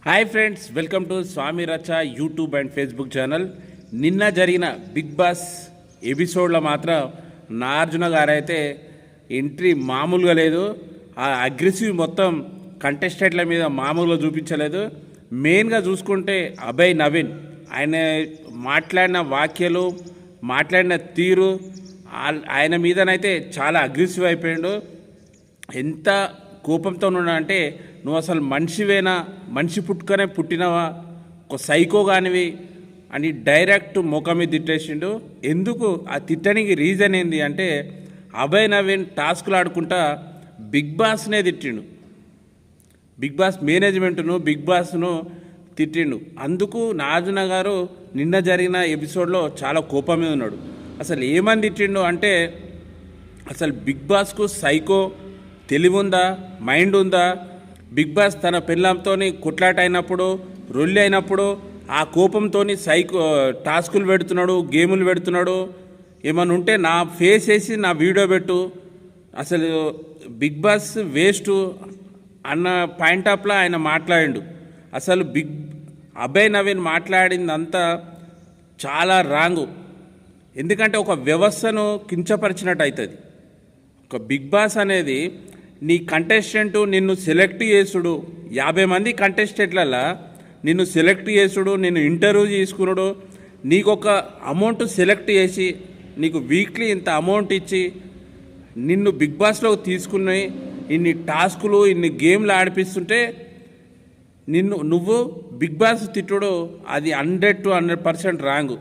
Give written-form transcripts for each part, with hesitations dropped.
Hi friends, welcome to స్వామి రచ్చ YouTube and Facebook channel. నిన్న జరిగిన బిగ్ బాస్ ఎపిసోడ్లో మాత్రం నాగార్జున గారు అయితే ఎంట్రీ మామూలుగా లేదు. ఆ అగ్రెసివ్ మొత్తం కంటెస్టెంట్ల మీద మామూలుగా చూపించలేదు. మెయిన్గా చూసుకుంటే అభయ్ నవీన్ ఆయన మాట్లాడిన వాక్యాలు, మాట్లాడిన తీరు, ఆయన మీదనైతే చాలా అగ్రెసివ్ అయిపోయాడు. ఎంత కోపంతో ఉన్నా అంటే, నువ్వు అసలు మనిషివేనా, మనిషి పుట్టుకనే పుట్టినవా, ఒక సైకో కానివి అని డైరెక్ట్ ముఖం మీద తిట్టేసిండు. ఎందుకు ఆ తిట్టడానికి రీజన్ ఏంది అంటే, అభయ్ నవీన్ టాస్కులు ఆడుకుంటా బిగ్ బాస్నే తిట్టిండు, బిగ్ బాస్ మేనేజ్మెంట్ను, బిగ్ బాస్ను తిట్టిండు. అందుకు నాగార్జున గారు నిన్న జరిగిన ఎపిసోడ్లో చాలా కోపం మీద ఉన్నాడు. అసలు ఏమని తిట్టిండు అంటే, అసలు బిగ్ బాస్కు సైకో తెలివి ఉందా, మైండ్ ఉందా? బిగ్ బాస్ తన పిల్లలతో కొట్లాట అయినప్పుడు, రొల్లి అయినప్పుడు ఆ కోపంతో సైకో టాస్కులు పెడుతున్నాడు, గేములు పెడుతున్నాడు. ఏమన్నా ఉంటే నా ఫేస్ వేసి నా వీడియో పెట్టు, అసలు బిగ్ బాస్ వేస్ట్ అన్న పాయింట్ ఆఫ్లో ఆయన మాట్లాడిండు. అసలు అభయ్ నవీన్ మాట్లాడిందంతా చాలా రాంగు. ఎందుకంటే ఒక వ్యవస్థను కించపరిచినట్టు అవుతుంది. ఒక బిగ్ బాస్ అనేది నీ కంటెస్టెంట్ నిన్ను సెలెక్ట్ చేసుడు, 50 మంది కంటెస్టెంట్లలో నిన్ను సెలెక్ట్ చేసుడు, నిన్ను ఇంటర్వ్యూ చేసుకున్నాడు, నీకు ఒక అమౌంట్ సెలెక్ట్ చేసి నీకు వీక్లీ ఇంత అమౌంట్ ఇచ్చి నిన్ను బిగ్ బాస్లోకి తీసుకుని ఇన్ని టాస్కులు, ఇన్ని గేమ్లు ఆడిపిస్తుంటే నువ్వు బిగ్ బాస్ తిట్టుడు అది 100 to 100% రాంగు.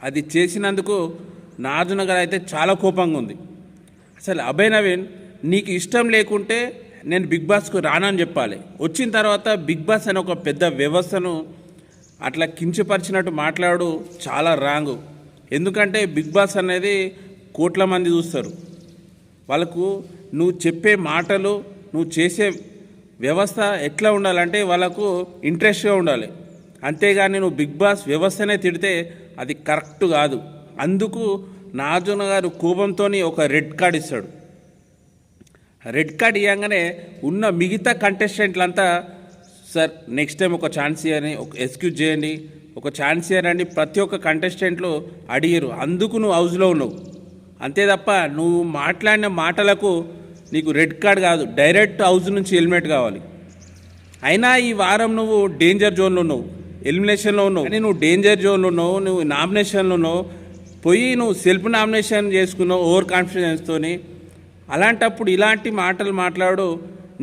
అది చేసినందుకు నాగార్జున గారు అయితే చాలా కోపంగా ఉంది. అసలు అభయ్ నవీన్, నీకు ఇష్టం లేకుంటే నేను బిగ్ బాస్కు రానని చెప్పాలి. వచ్చిన తర్వాత బిగ్ బాస్ అనే ఒక పెద్ద వ్యవస్థను అట్లా కించపరిచినట్టు మాట్లాడు చాలా రాంగు. ఎందుకంటే బిగ్ బాస్ అనేది కోట్ల మంది చూస్తారు. వాళ్ళకు నువ్వు చెప్పే మాటలు, నువ్వు చేసే వ్యవస్థ ఎట్లా ఉండాలంటే వాళ్ళకు ఇంట్రెస్ట్గా ఉండాలి. అంతేగాని నువ్వు బిగ్ బాస్ వ్యవస్థనే తిడితే అది కరెక్ట్ కాదు. అందుకు నాగార్జున గారు కోపంతో ఒక రెడ్ కార్డ్ ఇస్తాడు. రెడ్ కార్డ్ ఇవ్వగానే ఉన్న మిగతా కంటెస్టెంట్లంతా, సార్ నెక్స్ట్ టైం ఒక ఛాన్స్ ఇవ్వని, ఒక ఎక్స్క్యూజ్ చేయండి, ఒక ఛాన్స్ ఇవ్వరండి ప్రతి ఒక్క కంటెస్టెంట్లు అడిగారు. అందుకు నువ్వు హౌస్లో ఉన్నావు. అంతే తప్ప నువ్వు మాట్లాడిన మాటలకు నీకు రెడ్ కార్డ్ కాదు, డైరెక్ట్ హౌస్ నుంచి హెల్మెట్ కావాలి. అయినా ఈ వారం నువ్వు డేంజర్ జోన్లో ఉన్నావు, ఎలిమినేషన్లో ఉన్నావు. కానీ నువ్వు డేంజర్ జోన్లో ఉన్నావు, నువ్వు నామినేషన్లో ఉన్నావు, పోయి నువ్వు సెల్ఫ్ నామినేషన్ చేసుకున్నావు ఓవర్ కాన్ఫిడెన్స్తో. అలాంటప్పుడు ఇలాంటి మాటలు మాట్లాడు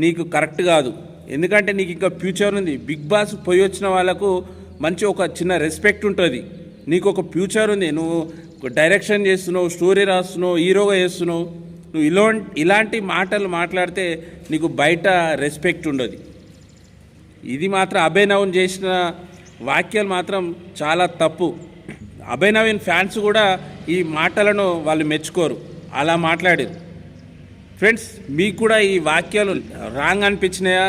నీకు కరెక్ట్ కాదు. ఎందుకంటే నీకు ఇంకా ఫ్యూచర్ ఉంది. బిగ్ బాస్ పోయి వచ్చిన వాళ్ళకు మంచి ఒక చిన్న రెస్పెక్ట్ ఉంటుంది. నీకు ఒక ఫ్యూచర్ ఉంది. నువ్వు డైరెక్షన్ చేస్తున్నావు, స్టోరీ రాస్తున్నావు, హీరోగా చేస్తున్నావు. నువ్వు ఇలాంటి మాటలు మాట్లాడితే నీకు బయట రెస్పెక్ట్ ఉండదు. ఇది మాత్రం అభయ్ నవీన్ చేసిన వాక్యాలు మాత్రం చాలా తప్పు. అభయ్ నవీన్ ఫ్యాన్స్ కూడా ఈ మాటలను వాళ్ళు మెచ్చుకోరు, అలా మాట్లాడారు. ఫ్రెండ్స్, మీకు కూడా ఈ వాక్యాలు రాంగ్ అనిపించినాయా,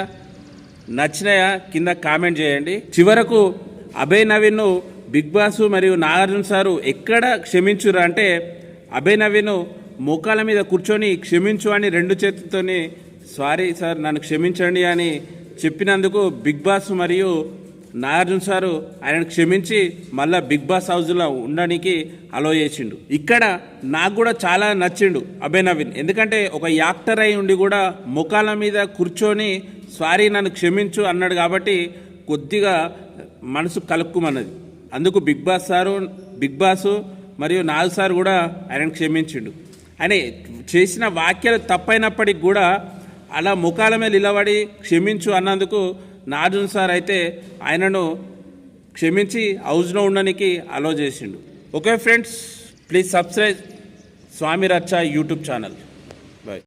నచ్చినాయా కింద కామెంట్ చేయండి. చివరకు అభయ్ నవీన్ను బిగ్ బాస్ మరియు నాగార్జున సారు ఎక్కడ క్షమించురా అంటే, అభయ్ నవీన్ మోకాల మీద కూర్చొని క్షమించు అని 2 చేతులతోని సారీ సార్ నన్ను క్షమించండి అని చెప్పినందుకు బిగ్ బాస్ మరియు నాగార్జున సారు ఆయనను క్షమించి మళ్ళీ బిగ్ బాస్ హౌస్లో ఉండడానికి అలో చేసిండు. ఇక్కడ నాకు కూడా చాలా నచ్చిండు అభయ్ నవీన్. ఎందుకంటే ఒక యాక్టర్ అయి ఉండి కూడా ముఖాల మీద కూర్చొని సారీ నన్ను క్షమించు అన్నాడు కాబట్టి కొద్దిగా మనసు కలుపుకుమన్నది. అందుకు బిగ్ బాస్ మరియు నాగ్ సార్ కూడా ఆయనను క్షమించిండు. ఆయన చేసిన వాక్యాలు తప్పైనప్పటికి కూడా అలా ముఖాల మీద నిలబడి క్షమించు అన్నందుకు నాగార్జున సార్ అయితే ఆయనను క్షమించి హౌస్లో ఉండడానికి అలో చేసిండు. ఓకే ఫ్రెండ్స్, ప్లీజ్ సబ్స్క్రైబ్ స్వామి రచ్చ యూట్యూబ్ ఛానల్.